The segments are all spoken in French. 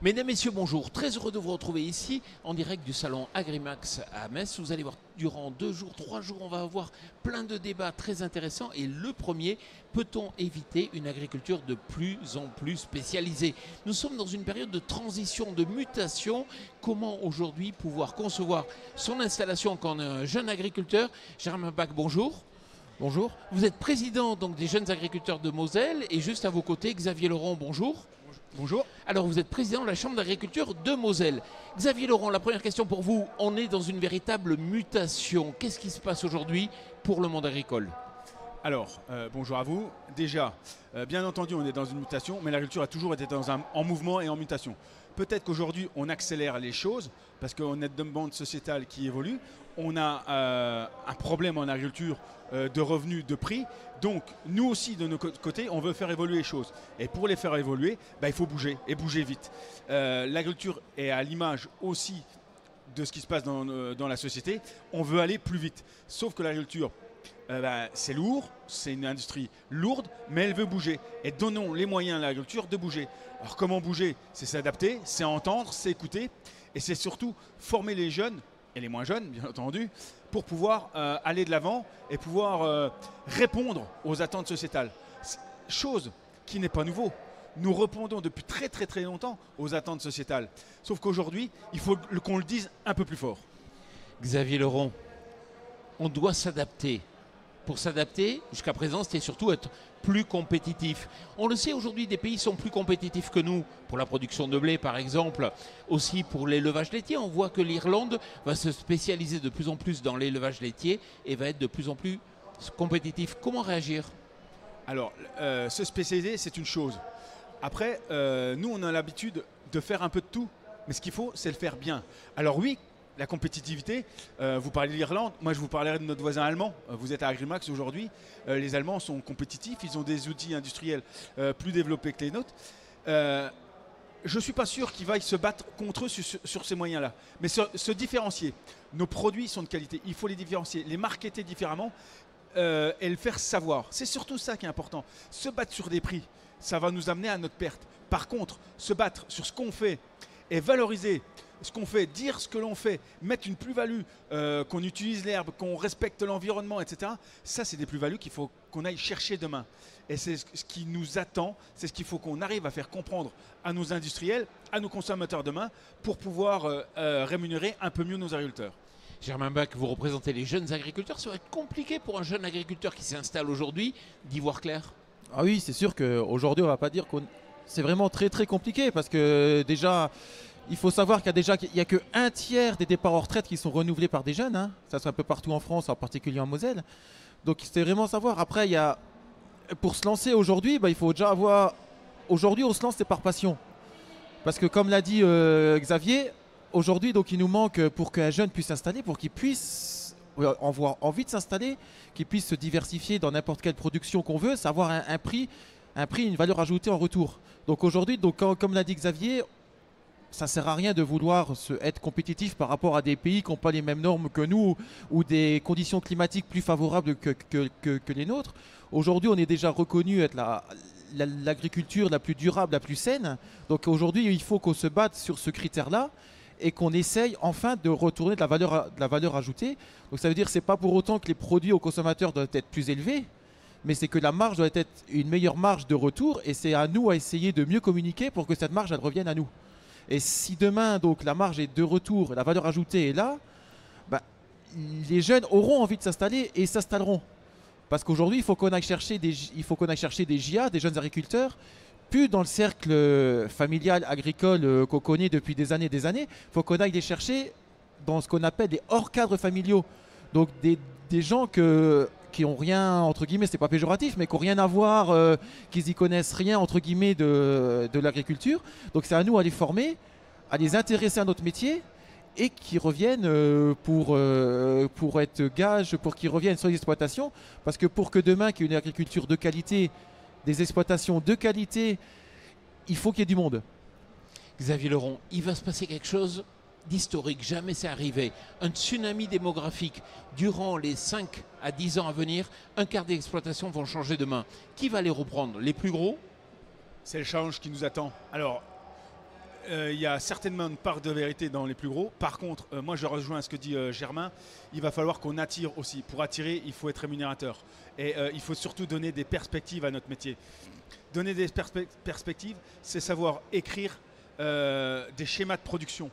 Mesdames, Messieurs, bonjour. Très heureux de vous retrouver ici en direct du salon Agrimax à Metz. Vous allez voir, durant 2 jours, 3 jours, on va avoir plein de débats très intéressants. Et le premier, peut-on éviter une agriculture de plus en plus spécialisée? Nous sommes dans une période de transition, de mutation. Comment aujourd'hui pouvoir concevoir son installation quand on est un jeune agriculteur? Germain Bach, bonjour. Bonjour. Vous êtes président donc, des jeunes agriculteurs de Moselle et juste à vos côtés, Xavier Laurent, bonjour. Bonjour. Alors vous êtes président de la Chambre d'agriculture de Moselle. Xavier Laurent, la première question pour vous. On est dans une véritable mutation. Qu'est-ce qui se passe aujourd'hui pour le monde agricole? Alors, bonjour à vous. Déjà, bien entendu, on est dans une mutation, mais l'agriculture a toujours été en mouvement et en mutation. Peut-être qu'aujourd'hui, on accélère les choses parce qu'on a une demande sociétale qui évolue. On a un problème en agriculture de revenus, de prix. Donc, nous aussi, de notre côté, on veut faire évoluer les choses. Et pour les faire évoluer, il faut bouger et bouger vite. L'agriculture est à l'image aussi de ce qui se passe dans la société. On veut aller plus vite. Sauf que l'agriculture, c'est lourd, c'est une industrie lourde, mais elle veut bouger. Et donnons les moyens à l'agriculture de bouger. Alors comment bouger? C'est s'adapter, c'est entendre, c'est écouter. Et c'est surtout former les jeunes, et les moins jeunes bien entendu, pour pouvoir aller de l'avant et pouvoir répondre aux attentes sociétales. Chose qui n'est pas nouveau. Nous répondons depuis très très très longtemps aux attentes sociétales. Sauf qu'aujourd'hui, il faut qu'on le dise un peu plus fort. Xavier Laurent, on doit s'adapter. Pour s'adapter, jusqu'à présent, c'était surtout être plus compétitif. On le sait, aujourd'hui, des pays sont plus compétitifs que nous pour la production de blé, par exemple, aussi pour l'élevage laitier. On voit que l'Irlande va se spécialiser de plus en plus dans l'élevage laitier et va être de plus en plus compétitif. Comment réagir? Alors, se spécialiser, c'est une chose. Après, nous, on a l'habitude de faire un peu de tout, mais ce qu'il faut, c'est le faire bien. Alors oui, la compétitivité, vous parlez de l'Irlande, moi je vous parlerai de notre voisin allemand. Vous êtes à Agrimax aujourd'hui, les Allemands sont compétitifs, ils ont des outils industriels plus développés que les nôtres. Je ne suis pas sûr qu'ils vaillent se battre contre eux sur ces moyens-là, mais se différencier. Nos produits sont de qualité, il faut les différencier, les marketer différemment et le faire savoir. C'est surtout ça qui est important. Se battre sur des prix, ça va nous amener à notre perte. Par contre, se battre sur ce qu'on fait et valoriser ce qu'on fait, dire ce que l'on fait, mettre une plus-value, qu'on utilise l'herbe, qu'on respecte l'environnement, etc. Ça, c'est des plus-values qu'il faut qu'on aille chercher demain. Et c'est ce qui nous attend, c'est ce qu'il faut qu'on arrive à faire comprendre à nos industriels, à nos consommateurs demain, pour pouvoir rémunérer un peu mieux nos agriculteurs. Germain Bach, vous représentez les jeunes agriculteurs. Ça va être compliqué pour un jeune agriculteur qui s'installe aujourd'hui d'y voir clair? Ah oui, c'est sûr qu'aujourd'hui, on ne va pas dire que c'est vraiment très très compliqué parce que déjà, il faut savoir qu'il n'y a que un tiers des départs en retraite qui sont renouvelés par des jeunes. Hein. Ça, c'est un peu partout en France, en particulier en Moselle. Donc, c'est vraiment savoir. Après, pour se lancer aujourd'hui, il faut déjà avoir... Aujourd'hui, on se lance, c'est par passion. Parce que comme l'a dit Xavier, aujourd'hui, donc, il nous manque pour qu'un jeune puisse s'installer, pour qu'il puisse avoir envie de s'installer, qu'il puisse se diversifier dans n'importe quelle production qu'on veut, savoir un prix, une valeur ajoutée en retour. Donc aujourd'hui, comme l'a dit Xavier, ça ne sert à rien de vouloir être compétitif par rapport à des pays qui n'ont pas les mêmes normes que nous ou des conditions climatiques plus favorables que les nôtres. Aujourd'hui, on est déjà reconnu être l'agriculture la plus durable, la plus saine. Donc aujourd'hui, il faut qu'on se batte sur ce critère-là et qu'on essaye enfin de retourner de la valeur ajoutée. Donc ça veut dire que ce n'est pas pour autant que les produits aux consommateurs doivent être plus élevés, mais c'est que la marge doit être une meilleure marge de retour et c'est à nous à essayer de mieux communiquer pour que cette marge elle revienne à nous. Et si demain donc la marge est de retour, la valeur ajoutée est là, les jeunes auront envie de s'installer et s'installeront. Parce qu'aujourd'hui, il faut qu'on aille chercher des JA, des jeunes agriculteurs, plus dans le cercle familial agricole qu'on connaît depuis des années. Il faut qu'on aille les chercher dans ce qu'on appelle des hors cadres familiaux. Donc des gens qui n'ont rien, entre guillemets, c'est pas péjoratif, mais qui n'ont rien à voir, qui n'y connaissent rien, entre guillemets, de l'agriculture. Donc c'est à nous à les former, à les intéresser à notre métier et qui reviennent pour être gages, pour qu'ils reviennent sur les exploitations. Parce que pour que demain, qu'il y ait une agriculture de qualité, des exploitations de qualité, il faut qu'il y ait du monde. Xavier Laurent, il va se passer quelque chose d'historique, jamais c'est arrivé. Un tsunami démographique. Durant les 5 à 10 ans à venir, un quart des exploitations vont changer de main. Qui va les reprendre? Les plus gros? C'est le change qui nous attend. Alors, Il y a certainement une part de vérité dans les plus gros. Par contre, moi je rejoins ce que dit Germain. Il va falloir qu'on attire aussi. Pour attirer, il faut être rémunérateur. Et il faut surtout donner des perspectives à notre métier. Donner des perspectives, c'est savoir écrire des schémas de production.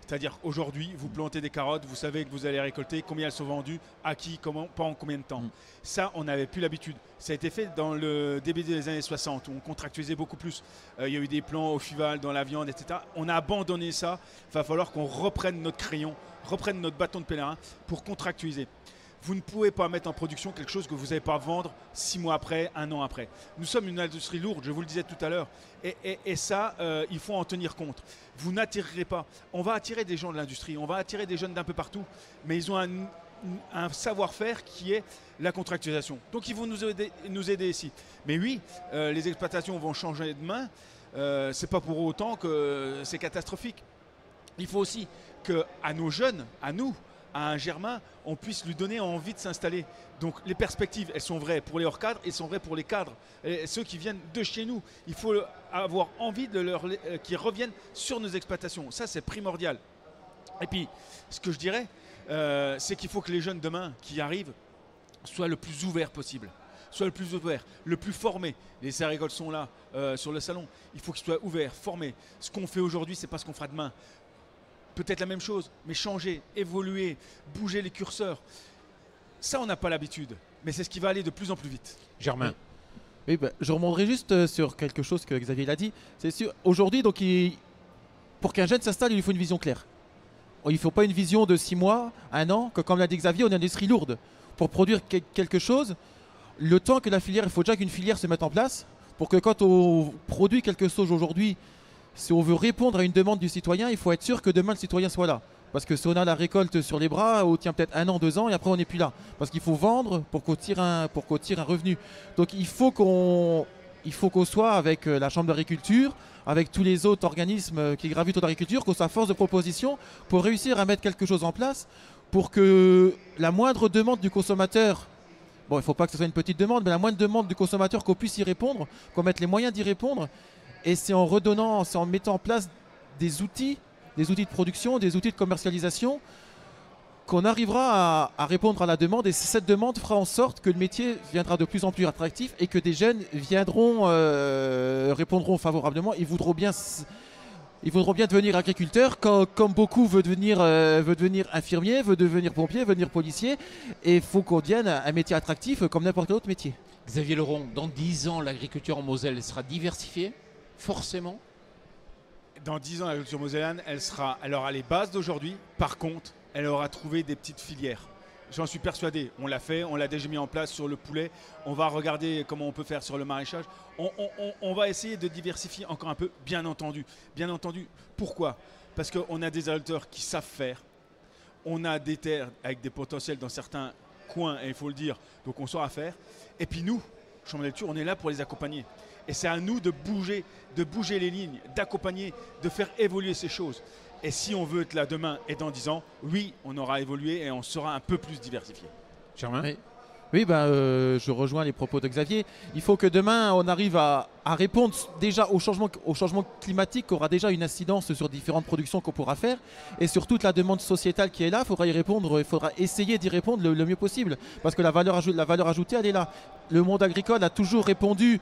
C'est-à-dire aujourd'hui, vous plantez des carottes, vous savez que vous allez récolter, combien elles sont vendues, à qui, comment, pendant combien de temps. Ça, on n'avait plus l'habitude. Ça a été fait dans le début des années 60, où on contractualisait beaucoup plus. Il y a eu des plans au FIVAL, dans la viande, etc. On a abandonné ça. Il va falloir qu'on reprenne notre crayon, reprenne notre bâton de pèlerin pour contractualiser. Vous ne pouvez pas mettre en production quelque chose que vous n'allez pas vendre 6 mois après, 1 an après. Nous sommes une industrie lourde, je vous le disais tout à l'heure. Et ça, il faut en tenir compte. Vous n'attirerez pas. On va attirer des gens de l'industrie, on va attirer des jeunes d'un peu partout. Mais ils ont un savoir-faire qui est la contractualisation. Donc ils vont nous aider ici. Mais oui, les exploitations vont changer de main. Ce n'est pas pour autant que c'est catastrophique. Il faut aussi qu'à nos jeunes, à nous, à un Germain, on puisse lui donner envie de s'installer. Donc les perspectives, elles sont vraies pour les hors cadres et sont vraies pour les cadres. Et ceux qui viennent de chez nous, il faut avoir envie de qu'ils reviennent sur nos exploitations. Ça, c'est primordial. Et puis, ce que je dirais, c'est qu'il faut que les jeunes demain qui arrivent soient le plus ouverts possible. Soient le plus ouverts, le plus formés. Les céréales sont là, sur le salon. Il faut qu'ils soient ouverts, formés. Ce qu'on fait aujourd'hui, ce n'est pas ce qu'on fera demain. Peut-être la même chose, mais changer, évoluer, bouger les curseurs. Ça, on n'a pas l'habitude, mais c'est ce qui va aller de plus en plus vite. Germain. Oui, bah, je remonterai juste sur quelque chose que Xavier l'a dit. C'est sûr, aujourd'hui, donc, pour qu'un jeune s'installe, il lui faut une vision claire. Il ne faut pas une vision de 6 mois, 1 an, que comme l'a dit Xavier, on a une industrie lourde. Pour produire quelque chose, le temps que la filière, il faut déjà qu'une filière se mette en place, pour que quand on produit quelque chose aujourd'hui, si on veut répondre à une demande du citoyen, il faut être sûr que demain le citoyen soit là. Parce que si on a la récolte sur les bras, on tient peut-être 1 an, 2 ans et après on n'est plus là. Parce qu'il faut vendre pour qu'on tire un revenu. Donc il faut qu'on soit avec la Chambre d'agriculture, avec tous les autres organismes qui gravitent autour de l'agriculture, qu'on soit force de proposition pour réussir à mettre quelque chose en place pour que la moindre demande du consommateur, bon il ne faut pas que ce soit une petite demande, mais la moindre demande du consommateur qu'on puisse y répondre, qu'on mette les moyens d'y répondre. Et c'est en mettant en place des outils de production, des outils de commercialisation, qu'on arrivera à répondre à la demande. Et cette demande fera en sorte que le métier viendra de plus en plus attractif et que des jeunes répondront favorablement. Ils voudront bien devenir agriculteurs, comme beaucoup veut devenir infirmier, veut devenir pompier, veut devenir policier. Et il faut qu'on devienne un métier attractif comme n'importe quel autre métier. Xavier Leron, dans 10 ans, l'agriculture en Moselle sera diversifiée, forcément. Dans 10 ans, l'agriculture mosellane, elle aura les bases d'aujourd'hui. Par contre, elle aura trouvé des petites filières. J'en suis persuadé. On l'a fait, on l'a déjà mis en place sur le poulet. On va regarder comment on peut faire sur le maraîchage. On va essayer de diversifier encore un peu, bien entendu. Bien entendu. Pourquoi ? Parce qu'on a des agriculteurs qui savent faire. On a des terres avec des potentiels dans certains coins, et il faut le dire, donc on saura faire. Et puis nous, Chambre d'agriculture, on est là pour les accompagner. Et c'est à nous de bouger les lignes, d'accompagner, de faire évoluer ces choses. Et si on veut être là demain et dans 10 ans, oui, on aura évolué et on sera un peu plus diversifié. Germain ? Oui, je rejoins les propos de Xavier. Il faut que demain, on arrive à répondre déjà au changement climatique qui aura déjà une incidence sur différentes productions qu'on pourra faire. Et sur toute la demande sociétale qui est là, il faudra y répondre, il faudra essayer d'y répondre le mieux possible. Parce que la valeur ajoutée, elle est là. Le monde agricole a toujours répondu,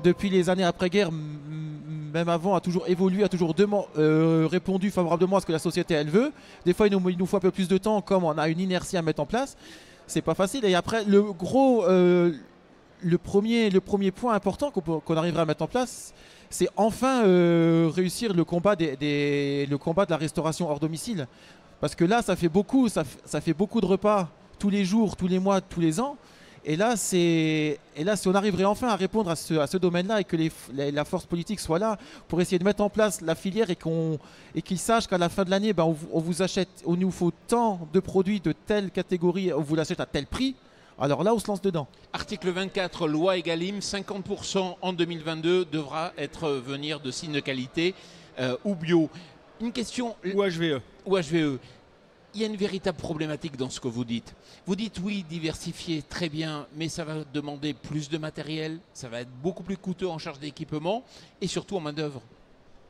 depuis les années après-guerre, même avant, a toujours évolué, a toujours répondu favorablement à ce que la société elle veut. Des fois, il nous faut un peu plus de temps, comme on a une inertie à mettre en place. C'est pas facile. Et après, le premier point important qu'on arrivera à mettre en place, c'est enfin réussir le combat de la restauration hors domicile. Parce que là, ça fait beaucoup de repas tous les jours, tous les mois, tous les ans. Et là, si on arriverait enfin à répondre à ce domaine-là et que la force politique soit là pour essayer de mettre en place la filière et qu'ils sachent qu'à la fin de l'année, on nous faut tant de produits de telle catégorie, on vous l'achète à tel prix, alors là, on se lance dedans. Article 24, loi Egalim, 50% en 2022 devra venir de signes de qualité ou bio. Une question... Ou HVE. Ou HVE. Il y a une véritable problématique dans ce que vous dites. Vous dites oui, diversifier, très bien, mais ça va demander plus de matériel, ça va être beaucoup plus coûteux en charge d'équipement et surtout en main-d'œuvre.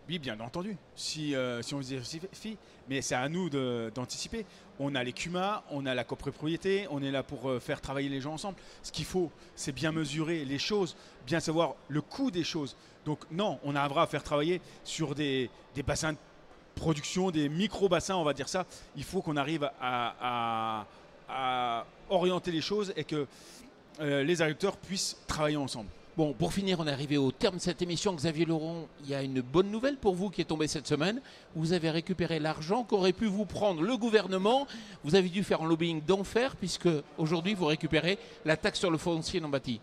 Oui, bien entendu. Si on se diversifie, mais c'est à nous d'anticiper. On a les CUMA, on a la copropriété, on est là pour faire travailler les gens ensemble. Ce qu'il faut, c'est bien mesurer les choses, bien savoir le coût des choses. Donc non, on arrivera à faire travailler sur des bassins de production, des micro-bassins, on va dire ça. Il faut qu'on arrive à orienter les choses et que les agriculteurs puissent travailler ensemble. Bon, pour finir, on est arrivé au terme de cette émission. Xavier Laurent, il y a une bonne nouvelle pour vous qui est tombée cette semaine. Vous avez récupéré l'argent qu'aurait pu vous prendre le gouvernement. Vous avez dû faire un lobbying d'enfer puisque aujourd'hui vous récupérez la taxe sur le foncier non bâti.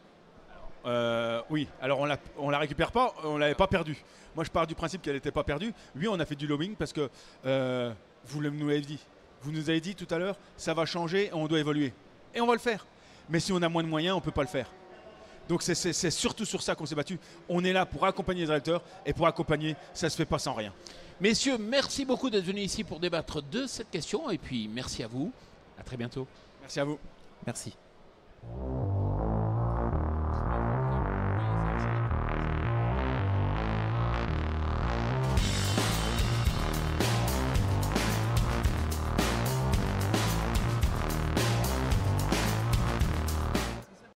Oui, alors on la récupère pas, on l'avait pas perdue. Moi je pars du principe qu'elle n'était pas perdue. Oui, on a fait du lobbying parce que vous nous l'avez dit. Vous nous avez dit tout à l'heure, ça va changer et on doit évoluer. Et on va le faire. Mais si on a moins de moyens, on ne peut pas le faire. Donc c'est surtout sur ça qu'on s'est battu. On est là pour accompagner les agriculteurs et pour accompagner, ça ne se fait pas sans rien. Messieurs, merci beaucoup d'être venus ici pour débattre de cette question et puis merci à vous. À très bientôt. Merci à vous. Merci.